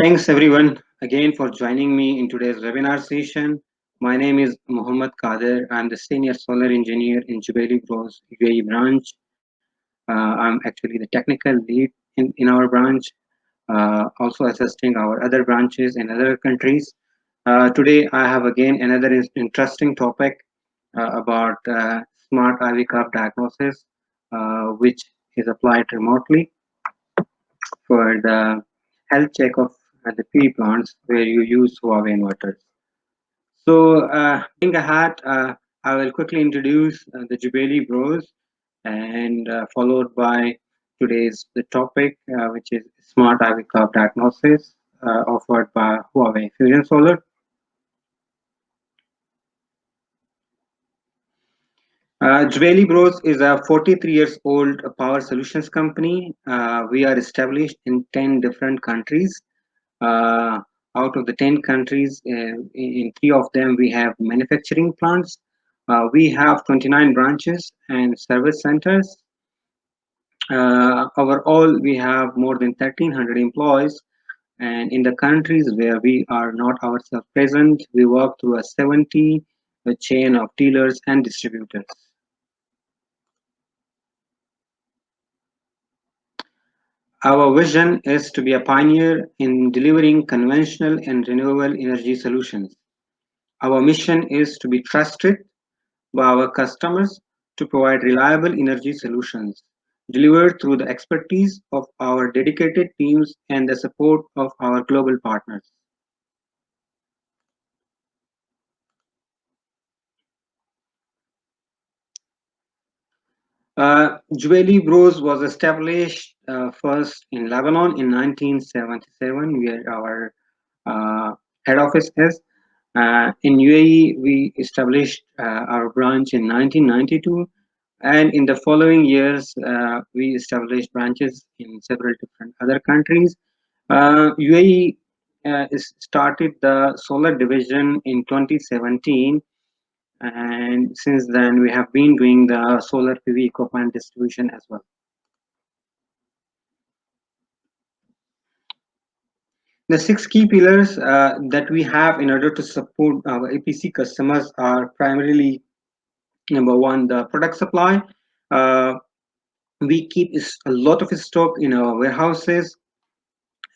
Thanks everyone again for joining me in today's webinar session. My name is Mohammad Kader. I'm the senior solar engineer in Jubaili Bros UAE branch. I'm actually the technical lead in our branch, also assisting our other branches in other countries. Today I have again another interesting topic about smart IV curve diagnosis, which is applied remotely for the health check of the PV plants where you use Huawei inverters. So, moving ahead, I will quickly introduce the Jubaili Bros and followed by today's the topic, which is smart IV curve diagnosis offered by Huawei Fusion Solar. Jubaili Bros is a 43 years old power solutions company. We are established in 10 different countries. Uh, Out of the 10 countries, in three of them, we have manufacturing plants. We have 29 branches and service centers. Overall, we have more than 1,300 employees. And in the countries where we are not ourselves present, we work through a 70 chain of dealers and distributors. Our vision is to be a pioneer in delivering conventional and renewable energy solutions. Our mission is to be trusted by our customers to provide reliable energy solutions delivered through the expertise of our dedicated teams and the support of our global partners. Jubilee Bros was established first in Lebanon in 1977, where our head office is. In UAE, we established our branch in 1992, and in the following years, we established branches in several different other countries. UAE started the solar division in 2017, and since then, we have been doing the solar PV equipment distribution as well. The six key pillars that we have in order to support our APC customers are primarily number one, the product supply. Uh, we keep a lot of stock in our warehouses,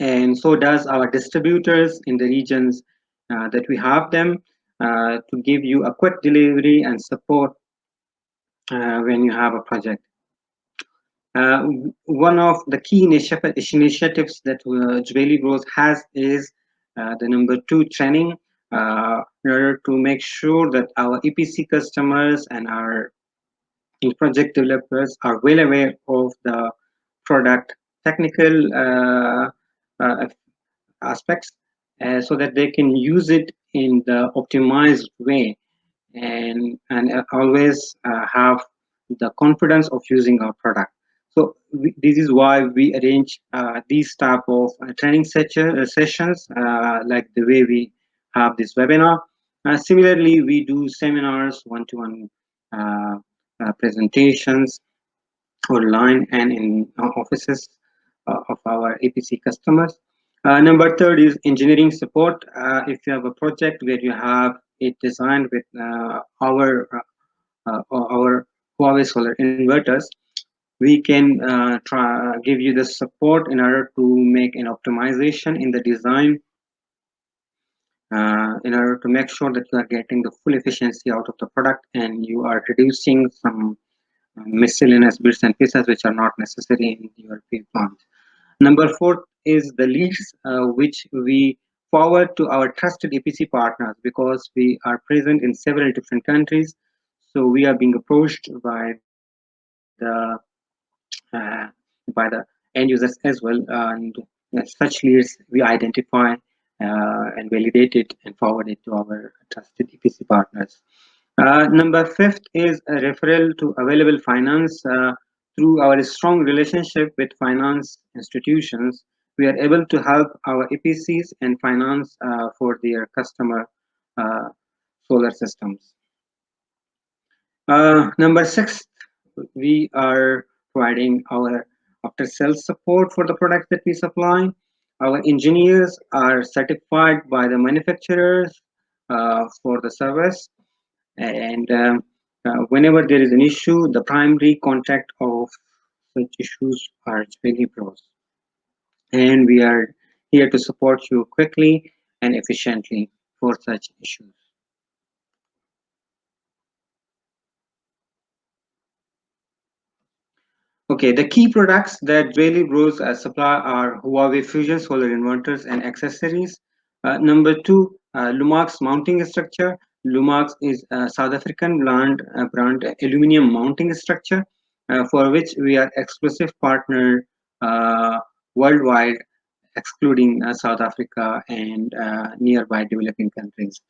and so does our distributors in the regions that we have them to give you a quick delivery and support when you have a project. Uh, One of the key initiatives that Jubilee Bros has is the number two training in order to make sure that our EPC customers and our project developers are well aware of the product technical uh, aspects so that they can use it in the optimized way and always have the confidence of using our product. So this is why we arrange these type of training sessions like the way we have this webinar. Similarly, we do seminars, one-to-one presentations online and in offices of our APC customers. Number third is engineering support. If you have a project where you have it designed with our Huawei solar inverters, we can give you the support in order to make an optimization in the design in order to make sure that you are getting the full efficiency out of the product and you are reducing some miscellaneous bits and pieces which are not necessary in your PV plant. Number four is the leads, which we forward to our trusted EPC partners because we are present in several different countries. So we are being approached uh, by the end users as well, and such leads we identify and validate it and forward it to our trusted EPC partners. Number fifth is a referral to available finance. Through our strong relationship with finance institutions, we are able to help our EPCs and finance for their customer uh, solar systems. Number six, we are providing our after sales support for the products that we supply. Our engineers are certified by the manufacturers for the service, and whenever there is an issue, the primary contact of such issues are Swiggy Pros, and we are here to support you quickly and efficiently for such issues. Okay, the key products that Rayleigh Bros supply are Huawei Fusion solar inverters and accessories. Number two, Lumax mounting structure. Lumax is a South African brand aluminum mounting structure for which we are exclusive partner worldwide, excluding South Africa and nearby developing countries.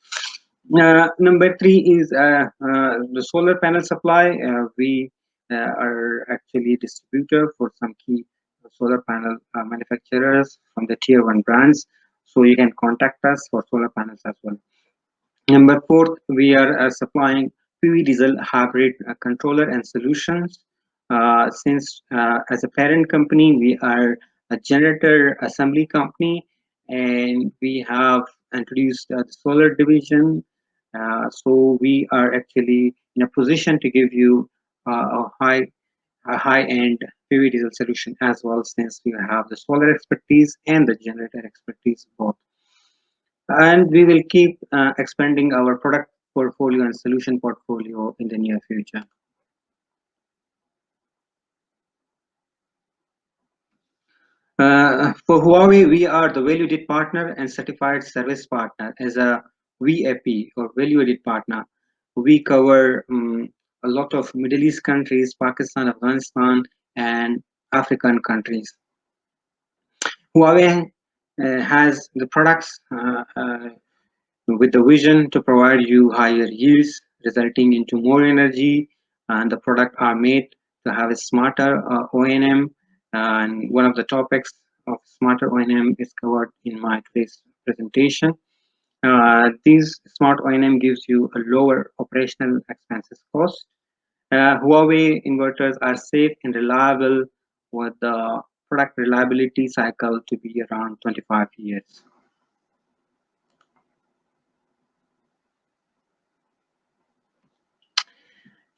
Number three is the solar panel supply. We are actually distributor for some key solar panel manufacturers from the tier one brands. So you can contact us for solar panels as well. Number four, we are supplying PV diesel hybrid controller and solutions. Since as a parent company, we are a generator assembly company, and we have introduced the solar division. So we are actually in a position to give you a high-end PV diesel solution as well, since we have the solar expertise and the generator expertise both. And we will keep expanding our product portfolio and solution portfolio in the near future. For Huawei, we are the value-added partner and certified service partner. As a VAP or value-added partner, we cover a lot of Middle East countries, Pakistan, Afghanistan, and African countries. Huawei has the products with the vision to provide you higher yields, resulting into more energy, and the product are made to have a smarter O&M. And one of the topics of smarter O&M is covered in my today's presentation. These smart O&M gives you a lower operational expenses cost. Huawei inverters are safe and reliable, with the product reliability cycle to be around 25 years.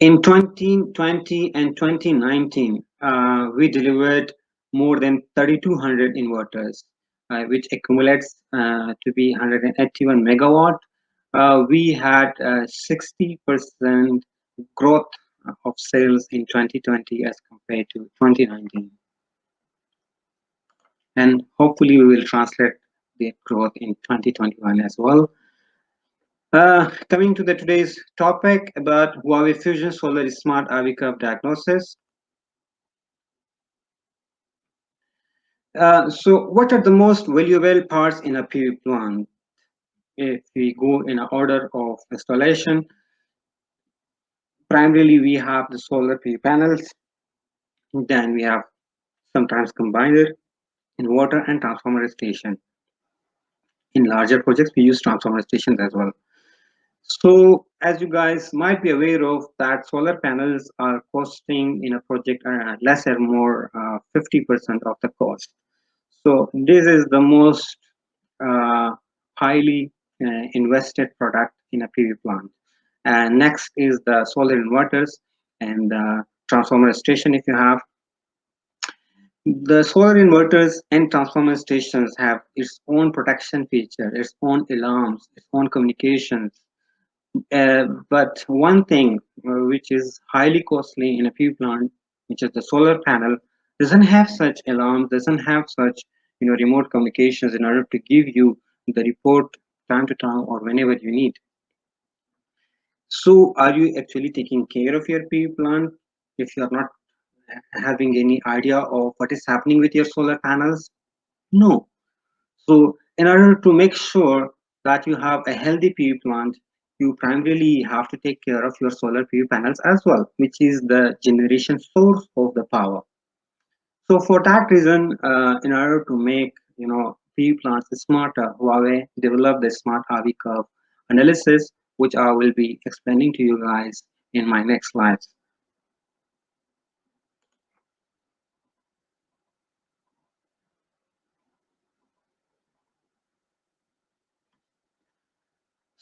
In 2020 and 2019, we delivered more than 3,200 inverters, which accumulates to be 181 megawatt. We had 60% growth of sales in 2020 as compared to 2019. And hopefully we will translate the growth in 2021 as well. Coming to the today's topic about Huawei Fusion Solar Smart IV Curve Diagnosis. So what are the most valuable parts in a PV plant? If we go in an order of installation, primarily we have the solar PV panels, then we have sometimes combiner, inverter, and transformer station. In larger projects, we use transformer stations as well. So as you guys might be aware of, that solar panels are costing in a project less or more 50% of the cost. So this is the most highly invested product in a PV plant. And next is the solar inverters and the transformer station. If you have the solar inverters and transformer stations have its own protection feature, its own alarms, its own communications. But one thing which is highly costly in a PV plant, which is the solar panel, doesn't have such alarms, doesn't have such remote communications in order to give you the report time to time or whenever you need. So are you actually taking care of your PV plant if you are not having any idea of what is happening with your solar panels? No. So in order to make sure that you have a healthy PV plant, you primarily have to take care of your solar PV panels as well, which is the generation source of the power. So for that reason, in order to make PV plants smarter, Huawei developed the smart IV curve analysis, which I will be explaining to you guys in my next slides.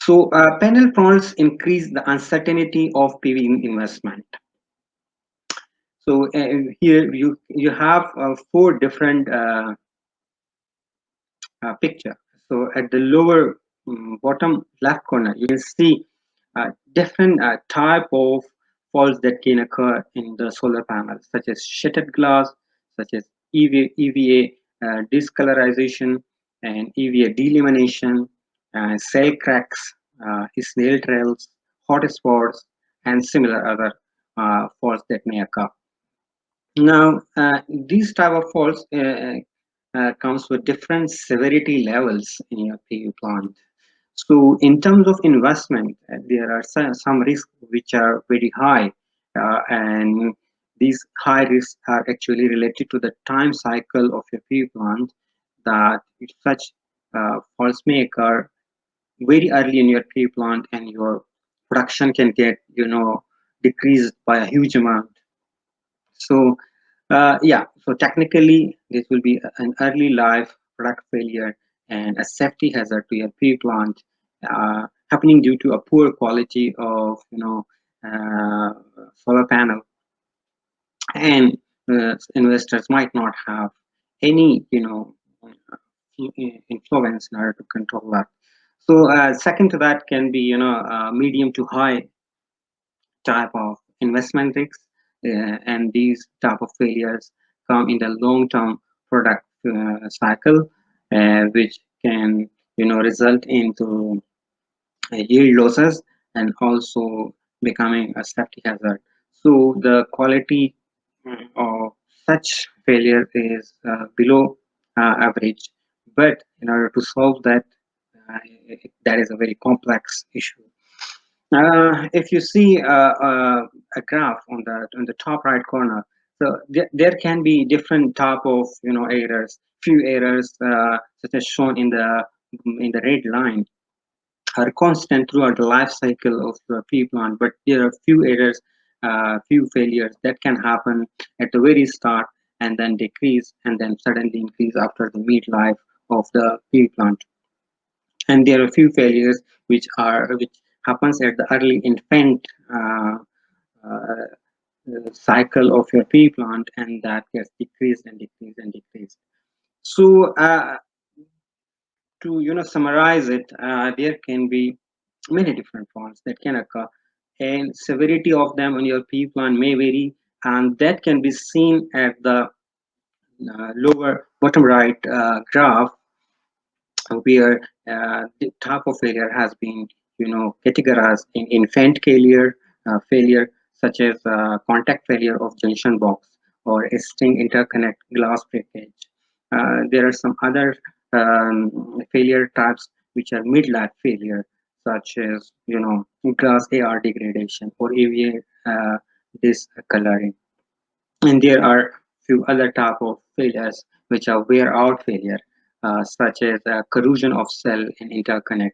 So panel faults increase the uncertainty of PV investment. So here you have four different picture. So at the lower bottom left corner, you can see different type of faults that can occur in the solar panels, such as shattered glass, such as EVA discolorization, and EVA delamination, cell cracks, snail trails, hot spots, and similar other faults that may occur. Now, these type of faults comes with different severity levels in your PV plant. So, in terms of investment, there are some risks which are very high, and these high risks are actually related to the time cycle of your PV plant. That if such faults may occur very early in your PV plant, and your production can get decreased by a huge amount. So, yeah, so technically, this will be an early life product failure and a safety hazard to your PV plant happening due to a poor quality of, uh, solar panel. And investors might not have any, influence in order to control that. So, second to that can be, medium to high type of investment risks, and these type of failures come in the long-term product cycle, which can result into yield losses and also becoming a safety hazard. So the quality of such failure is below average, but in order to solve that, that is a very complex issue. If you see a graph on the top right corner, so there can be different type of errors. Few errors, such as shown in the red line, are constant throughout the life cycle of the pea plant. But there are few errors, few failures that can happen at the very start and then decrease and then suddenly increase after the midlife of the pea plant. And there are a few failures which happens at the early infant uh, cycle of your pea plant, and that gets decreased and decreased and decreased. So to summarize it, there can be many different faults that can occur, and severity of them on your pea plant may vary, and that can be seen at the lower bottom right graph, where the type of failure has been categorized in infant failure, such as contact failure of junction box or a string interconnect glass breakage. There are some other failure types which are midlife failure, such as glass AR degradation or AVA discoloring. And there are few other type of failures which are wear out failure, such as corrosion of cell and interconnect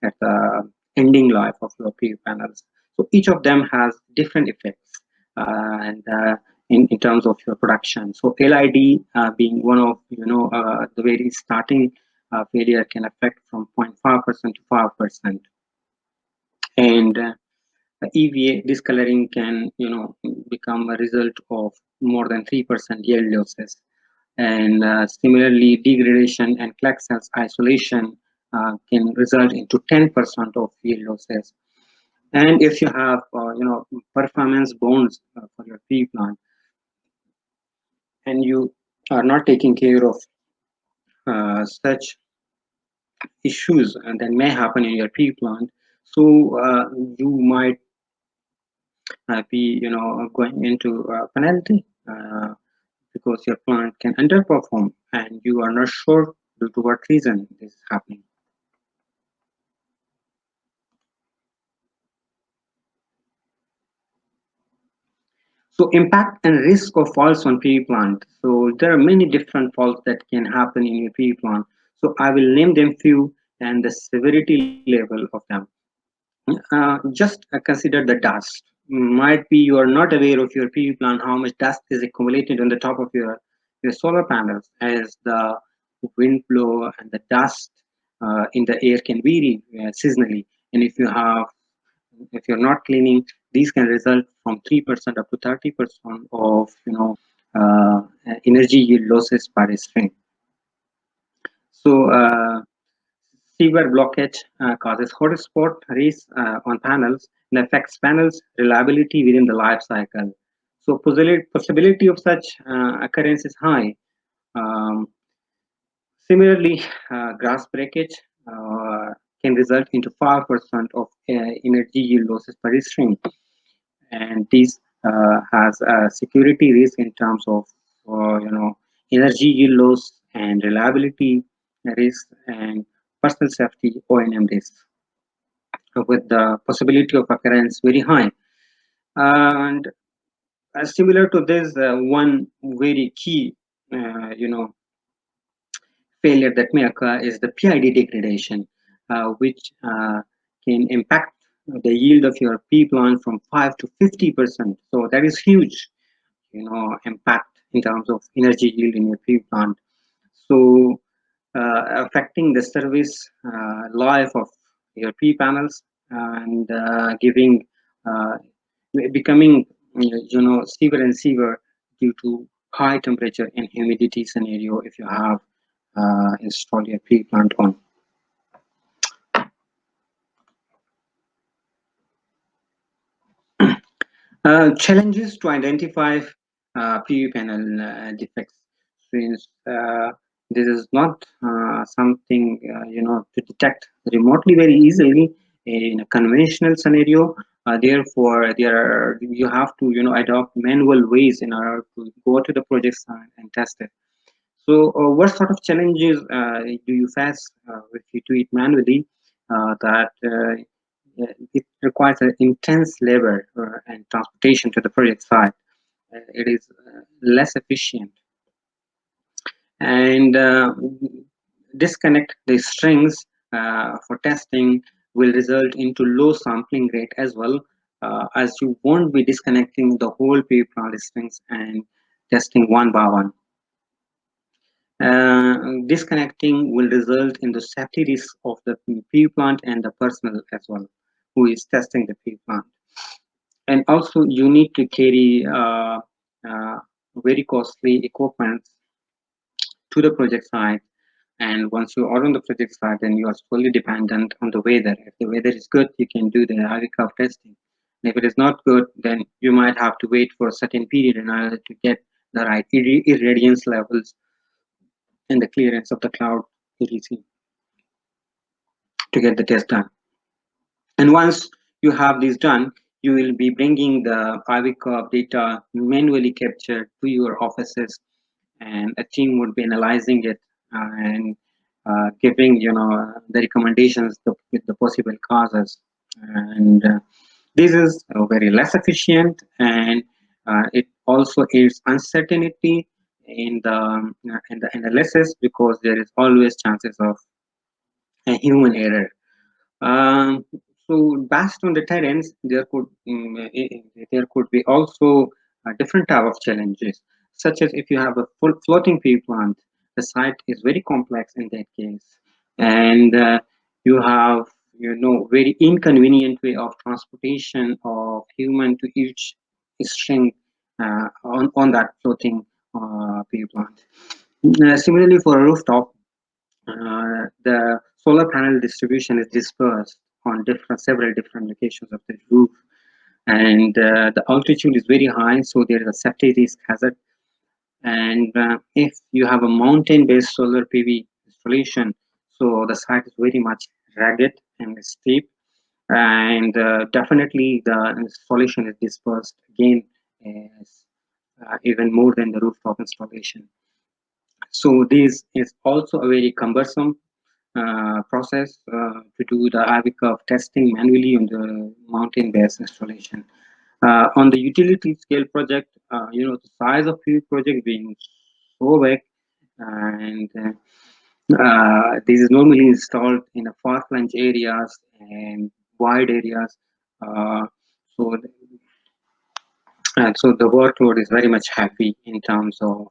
at the ending life of your PV panels. So each of them has different effects, and in terms of your production. So LID being one of the very starting failure can affect from 0.5% to 5%, and EVA discoloring can become a result of more than 3% yield losses. And similarly, degradation and Clark cells isolation can result into 10% of yield losses. And if you have performance bonds for your pea plant, and you are not taking care of such issues and that may happen in your pea plant, so you might be going into a penalty, because your plant can underperform and you are not sure due to what reason this is happening. So impact and risk of faults on PV plant. So there are many different faults that can happen in your PV plant. So I will name them few and the severity level of them. Just consider the dust. Might be you are not aware of your PV plant, how much dust is accumulated on the top of your solar panels as the wind blow and the dust in the air can vary seasonally, and if you're not cleaning, these can result from 3% up to 30% of energy yield losses per string. So severe blockage causes hotspot race on panels and affects panels reliability within the life cycle. So possibility of such occurrence is high. Um, Similarly, grass breakage can result into 5% of energy yield losses per string, and this has a security risk in terms of energy yield loss and reliability risk and personal safety O&M risks, with the possibility of occurrence very high. And similar to this, one very key, failure that may occur is the PID degradation, which can impact the yield of your pea plant from 5 to 50%. So that is huge, impact in terms of energy yield in your pea plant. So affecting the service life of your pea panels and giving becoming severe and severe due to high temperature and humidity scenario if you have installed your pea plant on. Challenges to identify PV panel defects, since this is not something to detect remotely very easily in a conventional scenario. Therefore, you have to adopt manual ways in order to go to the project site and test it. So, what sort of challenges do you face if you do it manually? That it requires an intense labor and transportation to the project site. It is less efficient, and disconnect the strings for testing will result into low sampling rate as well, as you won't be disconnecting the whole pea plant strings and testing one by one. Disconnecting will result in the safety risk of the pea plant and the personnel as well who is testing the pea plant. And also you need to carry very costly equipment to the project site, and once you are on the project site, then you are fully dependent on the weather. If the weather is good, you can do the IV curve testing. And if it is not good, then you might have to wait for a certain period in order to get the right irradiance levels and the clearance of the cloud etc. to get the test done. And once you have this done, you will be bringing the IV curve data manually captured to your offices, and a team would be analyzing it and giving the recommendations with the possible causes. And this is very less efficient, and it also aids uncertainty in the analysis, because there is always chances of a human error. Um, so based on the terrains, there could be also different type of challenges, such as if you have a full floating pea plant, the site is very complex in that case, and you have very inconvenient way of transportation of human to each string on that floating pea plant. Similarly, for a rooftop, the solar panel distribution is dispersed on several different locations of the roof, and the altitude is very high, so there is a safety risk hazard. And if you have a mountain-based solar PV installation, so the site is very much rugged and steep, and definitely the installation is dispersed again, as, even more than the rooftop installation. So this is also a very cumbersome process to do the IV curve testing manually on the mountain-based installation. On the utility scale project, the size of the project being so big, and this is normally installed in a far-flung areas and wide areas. Uh, so, so the workload is very much heavy in terms of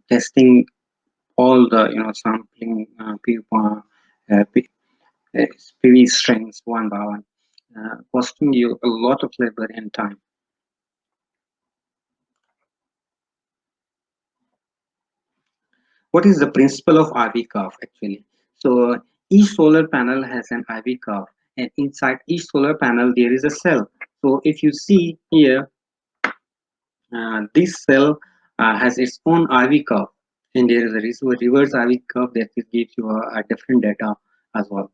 testing all the sampling PV strings one by one, costing you a lot of labor and time. What is the principle of IV curve actually? So each solar panel has an IV curve, and inside each solar panel there is a cell. So if you see here, this cell has its own IV curve, and there is a reverse IV curve that will give you a different data as well.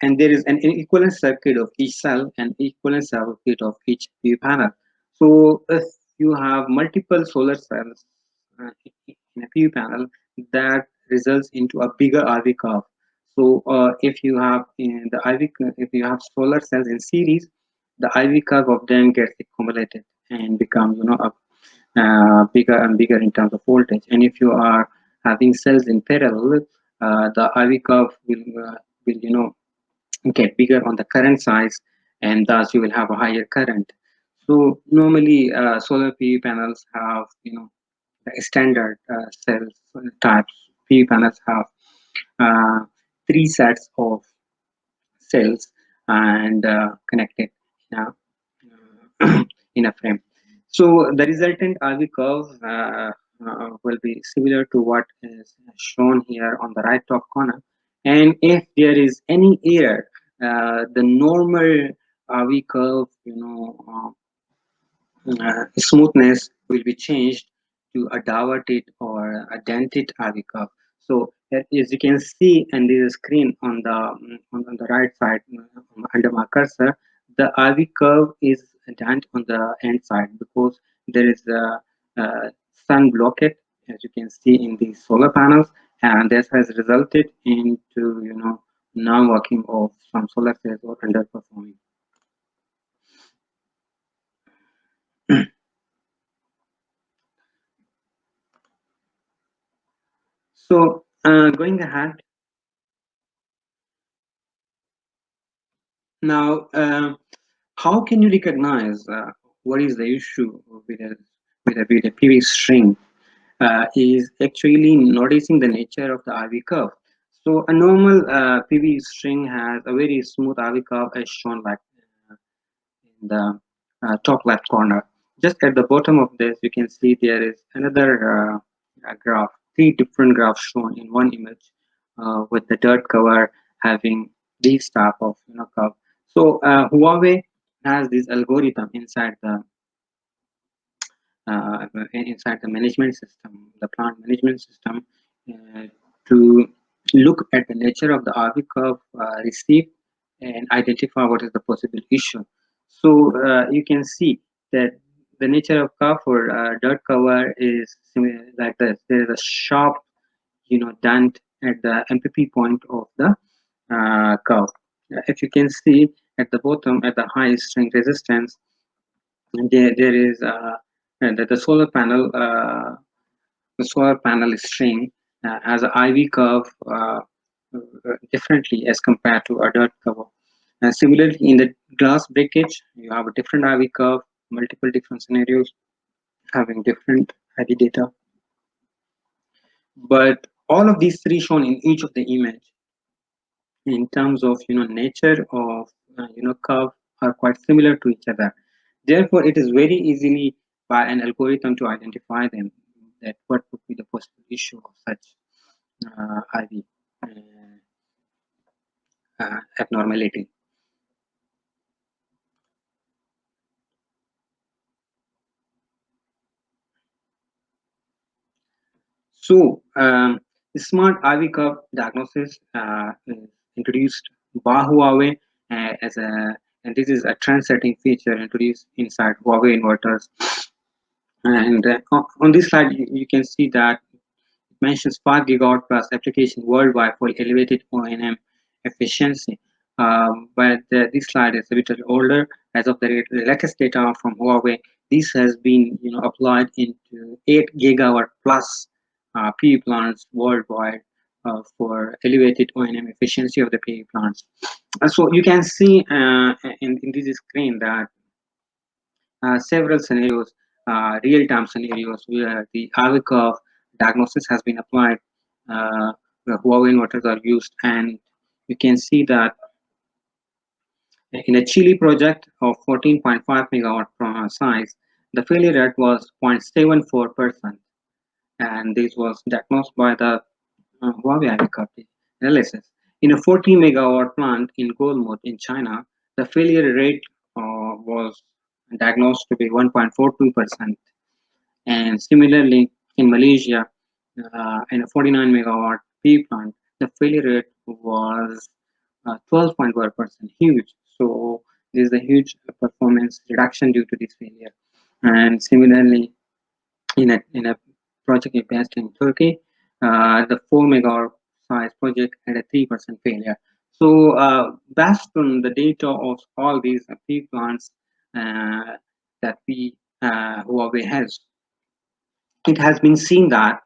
And there is an equivalent circuit of each cell and equivalent circuit of each PV panel. So if you have multiple solar cells in a PV panel, that results into a bigger IV curve. So if you have in the IV, if you have solar cells in series, the IV curve of them gets accumulated and become bigger and bigger in terms of voltage. And if you are having cells in parallel, the IV curve will get bigger on the current size, and thus you will have a higher current. So normally solar PV panels have the standard cells types. PV panels have uh, three sets of cells and connected in a frame. So the resultant IV curve will be similar to what is shown here on the right top corner. And if there is any error, the normal IV curve, smoothness will be changed to a diverted or a dented IV curve. So as you can see in this screen on the right side under my cursor, the IV curve is dent on the end side because there is a sun blockade, as you can see in the solar panels, and this has resulted into non-working of some solar cells or underperforming. So going ahead now, how can you recognize what is the issue with a PV string? Is actually noticing the nature of the IV curve. So a normal PV string has a very smooth IV curve as shown like in the top left corner. Just at the bottom of this, you can see there is another graph, three different graphs shown in one image with the dirt cover having this type of curve. So Huawei has this algorithm inside the management system, the plant management system, uh, to look at the nature of the RV curve received and identify what is the possible issue. So you can see that the nature of curve for dirt cover is similar like this. There is a sharp, dent at the MPP point of the curve. If you can see at the bottom, at the high string resistance, there is the solar panel string has an IV curve differently as compared to a dirt cover. Similarly, in the glass breakage, you have a different IV curve, multiple different scenarios having different IV data. But all of these three shown in each of the image in terms of nature of curve are quite similar to each other. Therefore, it is very easily by an algorithm to identify them that what would be the possible issue of such IV abnormality. So, smart IV curve diagnosis is introduced by Huawei as a, and this is a trend-setting feature introduced inside Huawei inverters. And on this slide, you can see that it mentions 5 gigawatt plus application worldwide for elevated O&M efficiency. But this slide is a bit older. As of the latest data from Huawei, this has been applied into 8 gigawatt plus PV plants worldwide for elevated O&M efficiency of the PV plants. So you can see in this screen that several scenarios, real-time scenarios where the IV curve diagnosis has been applied. The Huawei inverters are used, and you can see that in a Chile project of 14.5 megawatt size, the failure rate was 0.74%, and this was diagnosed by the Huawei IV curve analysis. In a 40 megawatt plant in Golmud in China, the failure rate was diagnosed to be 1.42%. And similarly, in Malaysia, in a 49 megawatt PV plant, the failure rate was 12.1%, huge. So there is a huge performance reduction due to this failure. And similarly, in a project based in Turkey, the 4 megawatt size project had a 3% failure. So based on the data of all these PV plants that Huawei has, it has been seen that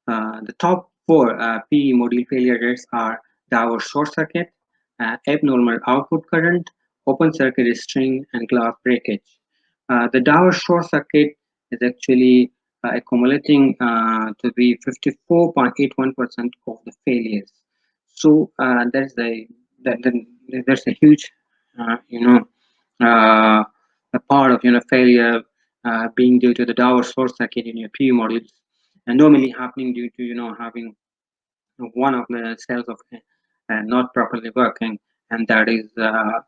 the top four PE module failure rates are Dower short circuit, abnormal output current, open circuit string, and glass breakage. The Dower short circuit is actually accumulating to be 54.81% of the failures. So there's a huge, you know, a part of failure being due to the Dower short circuit in your PE modules, and normally happening due to having one of the cells of not properly working, and that is the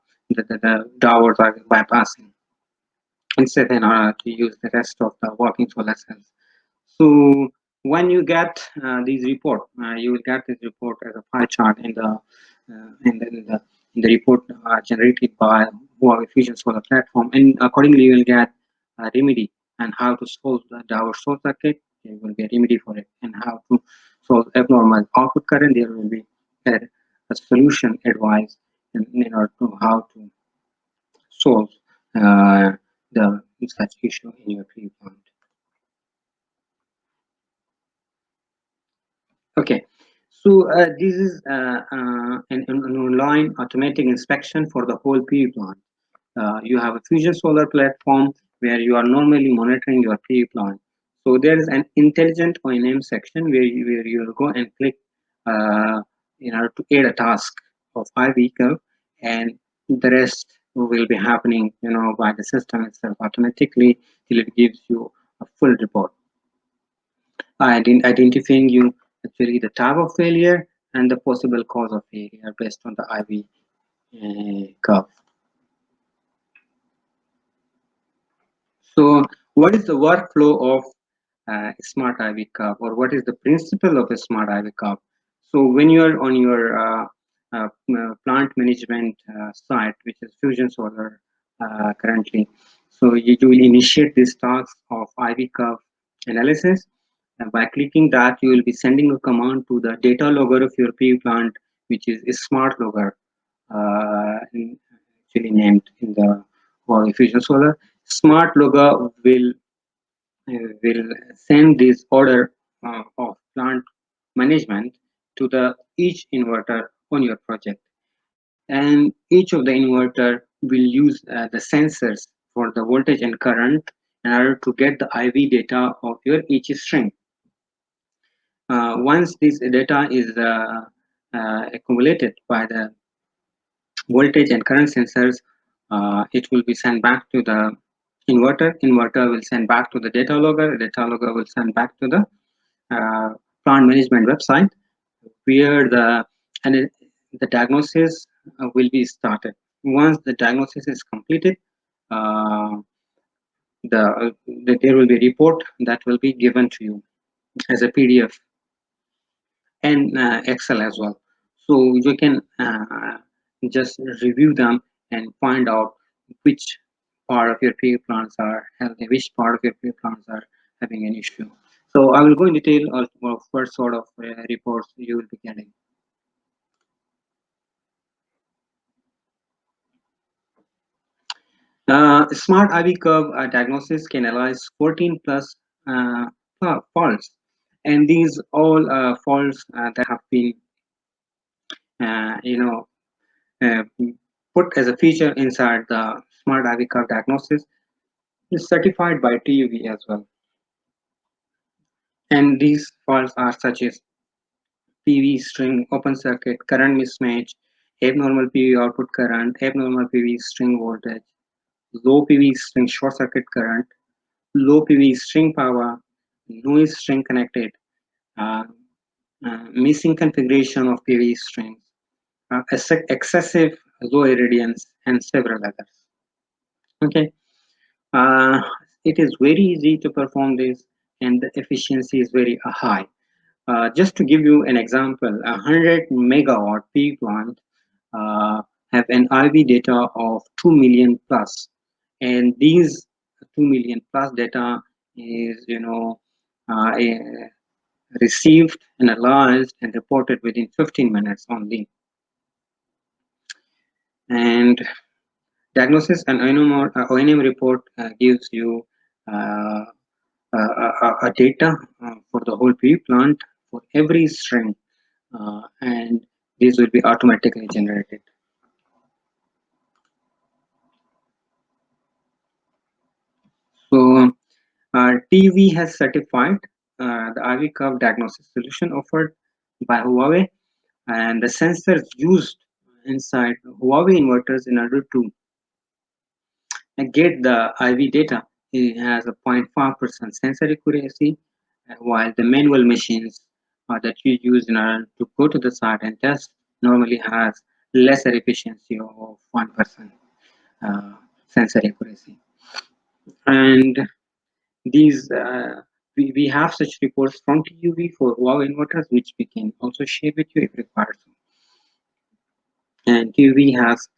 dowels are bypassing instead in order to use the rest of the working solar cells. So when you get these report, you will get this report as a pie chart in the report generated by Huawei Fusion Solar Platform, and accordingly you will get a remedy and how to solve the Dower short circuit. There will be a remedy for it, and how to solve abnormal output current. There will be a solution advice in order to how to solve the such issue in your PV plant. Okay, so this is an online automatic inspection for the whole PV plant. You have a Fusion Solar platform where you are normally monitoring your PV plant. So there is an intelligent O&M section where you go and click in order to add a task of IV curve, and the rest will be happening by the system itself automatically till it gives you a full report, identifying you actually the type of failure and the possible cause of failure based on the IV curve. So what is the workflow of smart IV curve, or what is the principle of a smart IV curve? So when you're on your plant management site, which is Fusion Solar currently, so you will initiate this task of IV curve analysis. And by clicking that, you will be sending a command to the data logger of your PV plant, which is a smart logger, actually named in the Huawei Fusion Solar. Smart logger will send this order of plant management to the each inverter on your project, and each of the inverter will use the sensors for the voltage and current in order to get the IV data of your each string. Once this data is accumulated by the voltage and current sensors, it will be sent back to the inverter. Inverter will send back to the data logger. Data logger will send back to the plant management website, where the diagnosis will be started. Once the diagnosis is completed, there will be a report that will be given to you as a PDF and Excel as well. So you can just review them and find out which part of your PV plants are healthy, which part of your PV plants are having an issue. So I will go in detail of what sort of reports you will be getting. Smart IV curve diagnosis can analyze 14 plus faults, and these all faults that have been uh, put as a feature inside the Smart IV curve diagnosis is certified by TUV as well. And these faults are such as PV string open circuit, current mismatch, abnormal PV output current, abnormal PV string voltage, low PV string short circuit current, low PV string power, noise string connected, uh, missing configuration of PV strings, excessive low irradiance, and several others. Okay, uh, it is very easy to perform this, and the efficiency is very high. Just to give you an example, a 100 megawatt PV plant have an IV data of 2 million plus, and these 2 million plus data is received, analyzed, and reported within 15 minutes only. And diagnosis and ONM report gives you uh, a data for the whole PV plant for every string, and these will be automatically generated. So TV has certified the IV curve diagnosis solution offered by Huawei, and the sensors used inside Huawei inverters in order to get the IV data. It has a 0.5% sensor accuracy, while the manual machines that you use in order to go to the site and test normally has lesser efficiency of 1% sensor accuracy. And these we have such reports from TUV for Huawei inverters, which we can also share with you if required. And TUV has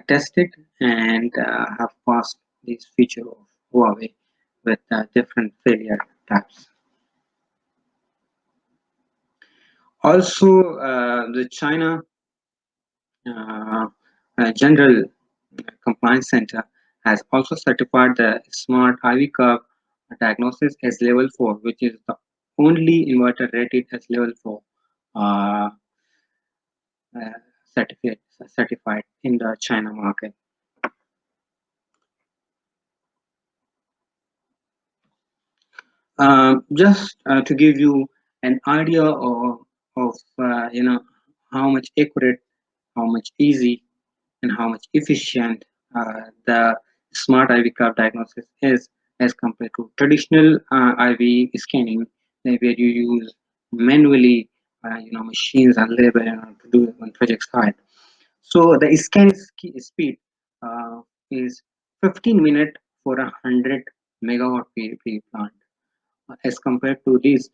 tested and have passed this feature of Huawei with different failure types. Also, the China General Compliance Center has also certified the Smart IV curve diagnosis as level 4, which is the only inverter rated as level 4 uh, certified in the China market. Just to give you an idea of how much accurate, how much easy, and how much efficient the smart IV curve diagnosis is as compared to traditional IV scanning, where you use manually, machines and labor to do it on project side. So the scan speed is 15 minutes for a 100 megawatt PV plant, as compared to this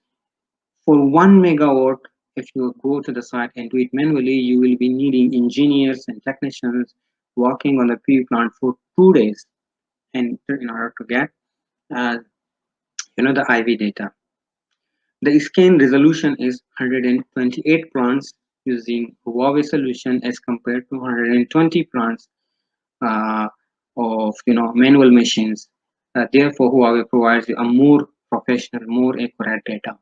for 1 megawatt. If you go to the site and do it manually, you will be needing engineers and technicians working on the PV plant for 2 days, and in order to get uh, the IV data. The scan resolution is 128 plants using Huawei solution as compared to 120 plants uh, of manual machines. Therefore, Huawei provides a more professional, more accurate data.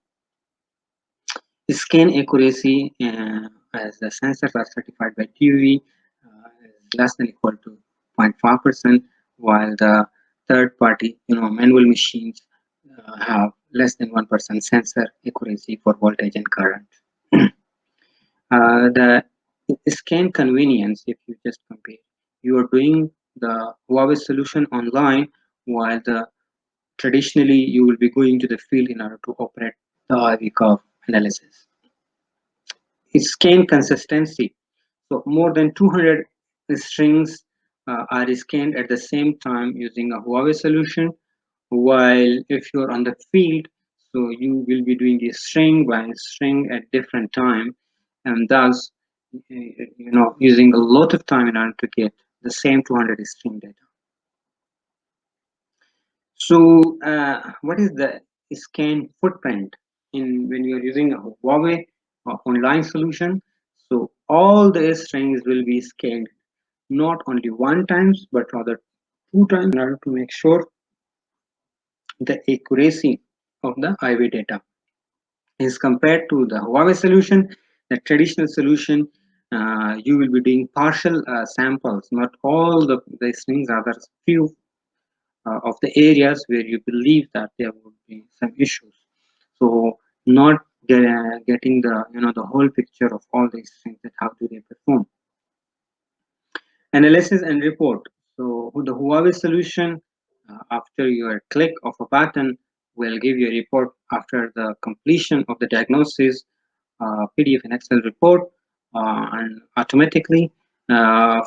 Scan accuracy, as the sensors are certified by TUV, is less than equal to 0.5%, while the third party, manual machines have less than 1% sensor accuracy for voltage and current. The scan convenience, if you just compare, you are doing the Huawei solution online, while the traditionally you will be going to the field in order to operate the IV curve analysis. Scan consistency. So more than 200 strings are scanned at the same time using a Huawei solution, while if you're on the field, so you will be doing a string by string at different time, and thus using a lot of time in order to get the same 200 string data. So what is the scan footprint in when you are using a Huawei online solution? So all the strings will be scanned not only one times but rather two times in order to make sure the accuracy of the IV data is compared to the Huawei solution. The traditional solution, you will be doing partial samples, not all the strings, are there few of the areas where you believe that there would be some issues. So not getting the the whole picture of all these things, that how do they perform. Analysis and report. So the Huawei solution, after your click of a button, will give you a report after the completion of the diagnosis, PDF and Excel report, and automatically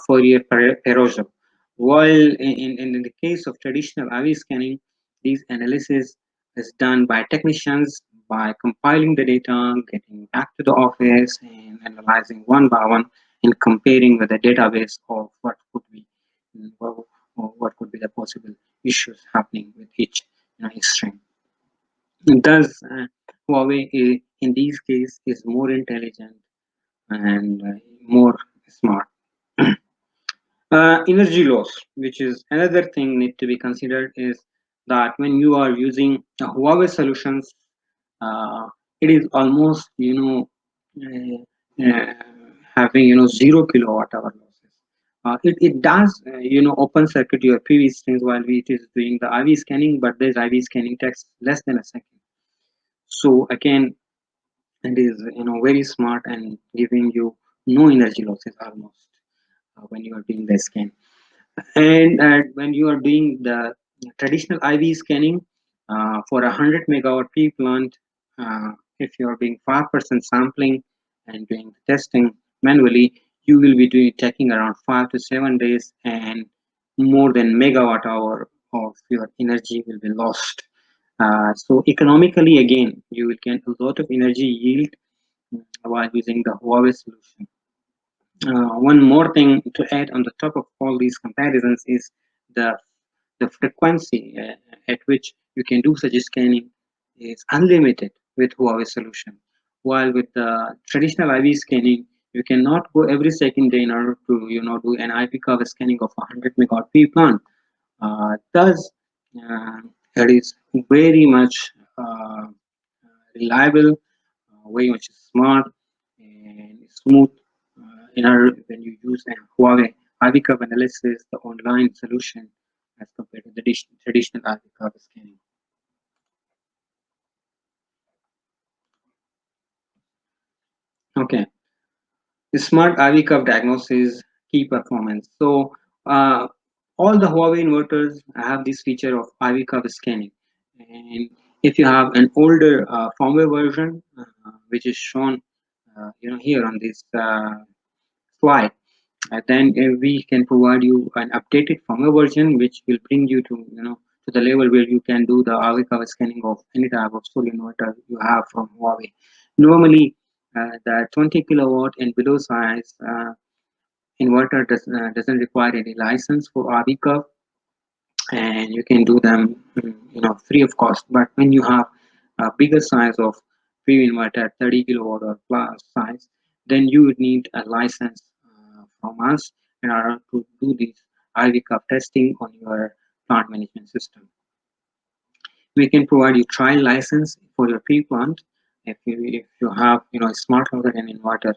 for your perusal. While in the case of traditional IV scanning, these analysis is done by technicians by compiling the data, getting back to the office and analyzing one by one and comparing with the database of what could be what could be the possible issues happening with each extreme. Thus, Huawei in these cases is more intelligent and more smart. Energy loss, which is another thing need to be considered, is that when you are using Huawei solutions, uh, it is almost having 0 kWh losses. It does open circuit your PV strings while it is doing the IV scanning, but this IV scanning takes less than a second. So again, it is very smart and giving you no energy losses almost when you are doing the scan. And when you are doing the traditional IV scanning for 100 MW P plant, if you are doing 5% sampling and doing the testing manually, you will be taking around 5 to 7 days, and more than megawatt hour of your energy will be lost. So economically, again, you will get a lot of energy yield while using the Huawei solution. One more thing to add on the top of all these comparisons is the frequency at which you can do such scanning is unlimited with Huawei solution. While with the traditional IV scanning, you cannot go every second day in order to do an IV curve scanning of 100 MW P plant. Thus, it is very much reliable, very much smart and smooth in our when you use a Huawei IV curve analysis, the online solution, as compared to the traditional IV curve scanning. Okay, the smart IV curve diagnosis, key performance. So all the Huawei inverters have this feature of IV curve scanning, and if you have an older firmware version, which is shown here on this slide, then we can provide you an updated firmware version, which will bring you to to the level where you can do the IV curve scanning of any type of solar inverter you have from Huawei. Normally, the 20 kilowatt and below size inverter doesn't require any license for IV curve, and you can do them free of cost. But when you have a bigger size of PV inverter, 30 kilowatt or plus size, then you would need a license from us in order to do this IV curve testing on your plant management system. We can provide you trial license for your P plant if you have a smart loader and inverter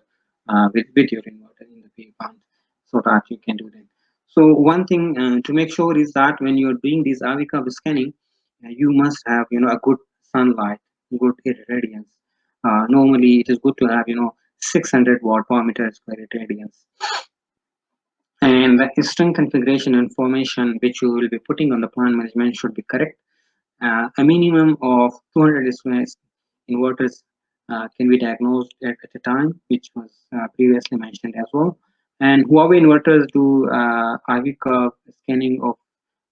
with your inverter in the P plant, so that you can do that. So one thing to make sure is that when you're doing this IV curve scanning, you must have a good sunlight, good irradiance. Normally, it is good to have 600 watt per meter square irradiance. And the string configuration information which you will be putting on the plant management should be correct. A minimum of 200 SOS inverters can be diagnosed at a time, which was previously mentioned as well. And Huawei inverters do IV curve scanning of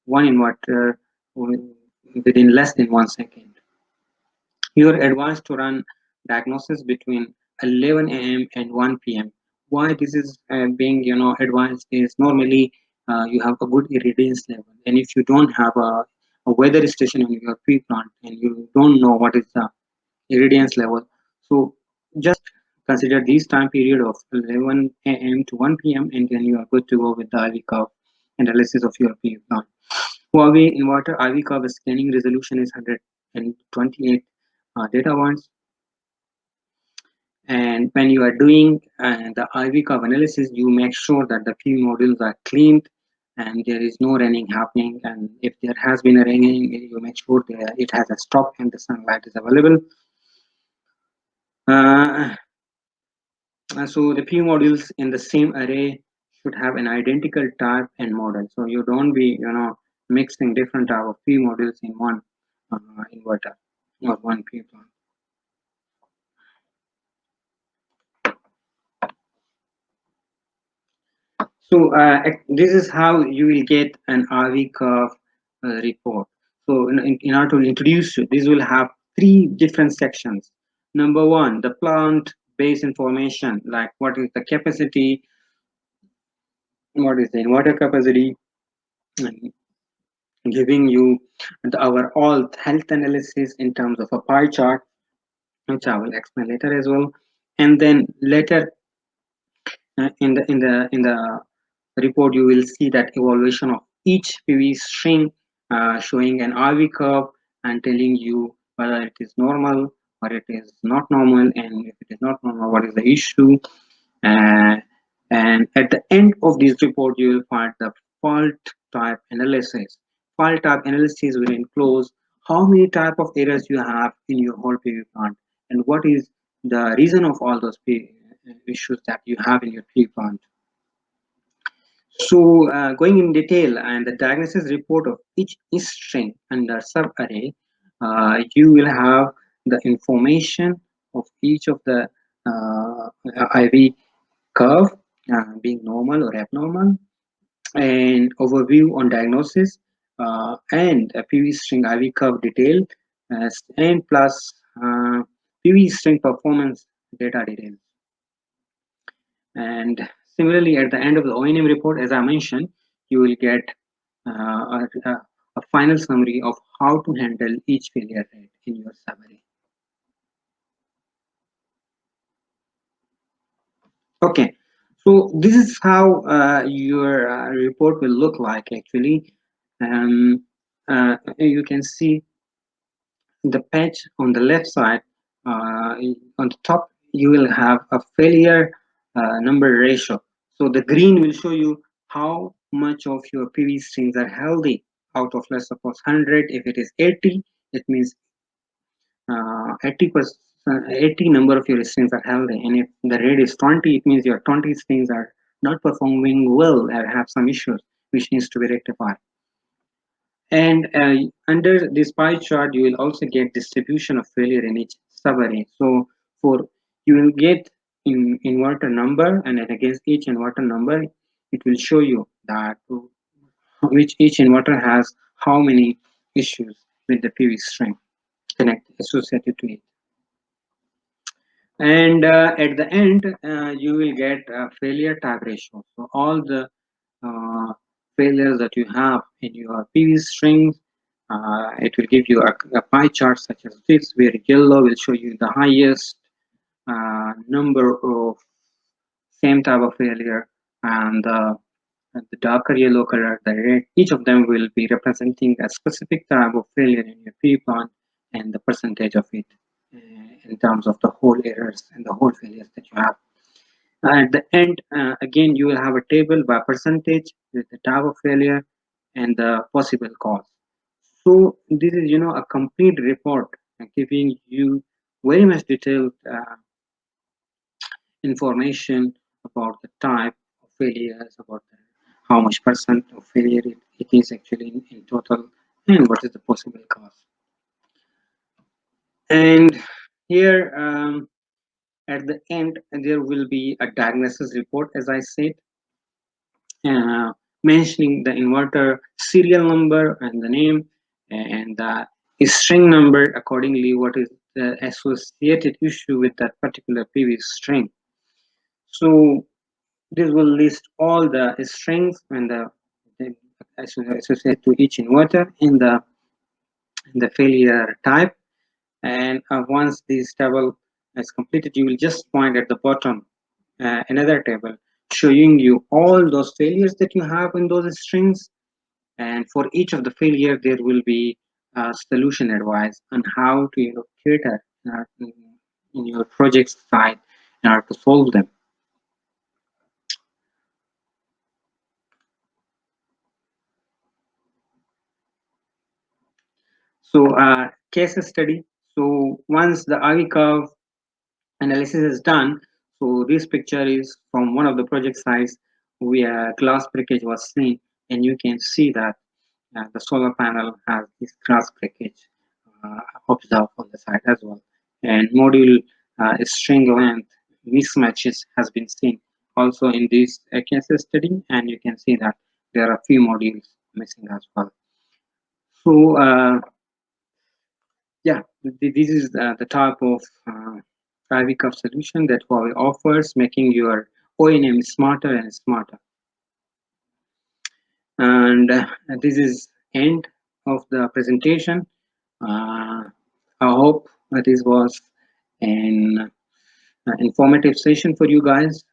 one inverter within less than 1 second. You are advised to run diagnosis between 11 a.m. and 1 p.m. Why this is being advised is normally you have a good irradiance level, and if you don't have a weather station on your tree plant and you don't know what is the irradiance level, so just consider this time period of 11 a.m. to 1 p.m. and then you are good to go with the IV curve analysis of your PV plant. Huawei inverter IV curve scanning resolution is 128 data points. And when you are doing the IV curve analysis, you make sure that the PV modules are cleaned and there is no raining happening. And if there has been a raining, you make sure that it has a stop and the sunlight is available. Uh, so the PV modules in the same array should have an identical type and model. So you don't be, mixing different type of PV modules in one inverter or one PV plant. So this is how you will get an RV curve report. So in order to introduce you, this will have three different sections. Number one, the plant base information, like what is the capacity, what is the inverter capacity, and giving you our all health analysis in terms of a pie chart, which I will explain later as well. And then later in the report, you will see that evaluation of each PV string, showing an RV curve and telling you whether it is normal or it is not normal, and if it is not normal, what is the issue. Uh, and at the end of this report, you will find the fault type analysis. Fault type analysis will enclose how many type of errors you have in your whole PV plant and what is the reason of all those issues that you have in your PV plant. So, going in detail and the diagnosis report of each string under subarray, you will have the information of each of the IV curve, being normal or abnormal, and overview on diagnosis, and a PV string IV curve detail, and plus PV string performance data details. And similarly, at the end of the O&M report, as I mentioned, you will get a final summary of how to handle each failure rate in your summary. Okay, so this is how your report will look like actually. You can see the patch on the left side. On the top, you will have a failure number ratio. So the green will show you how much of your PV strings are healthy out of, let's suppose, 100. If it is 80, it means 80%, 80 number of your strings are healthy. And if the rate is 20, it means your 20 strings are not performing well or have some issues which needs to be rectified. And under this pie chart, you will also get distribution of failure in each subarray. So for you will get in inverter number, and then against each inverter number, it will show you that which each inverter has how many issues with the PV string connected associated to it. And at the end, you will get a failure type ratio. So all the failures that you have in your PV strings, it will give you a pie chart such as this, where yellow will show you the highest number of same type of failure, and the darker yellow color, the red. Each of them will be representing a specific type of failure in your PV plant and the percentage of it in terms of the whole errors and the whole failures that you have. At the end, again, you will have a table by percentage with the type of failure and the possible cause. So this is, a complete report giving you very much detailed information about the type of failures, about how much percent of failure it is actually in total, and what is the possible cause. And here, at the end, there will be a diagnosis report, as I said, mentioning the inverter serial number and the name, and the string number accordingly, what is the associated issue with that particular PV string. So this will list all the strings and the associated to each inverter in the failure type. And once this table is completed, you will just find at the bottom another table showing you all those failures that you have in those strings. And for each of the failure, there will be a solution advice on how to cater in your project side in order to solve them. So case study. So once the IV curve analysis is done. So this picture is from one of the project sites where glass breakage was seen, and you can see that the solar panel has this glass breakage observed on the side as well. And module string length mismatches has been seen also in this case study, and you can see that there are a few modules missing as well. So yeah, this is the type of Ivy Cup solution that Huawei offers, making your OEM smarter and smarter. And this is end of the presentation. I hope this was an informative session for you guys.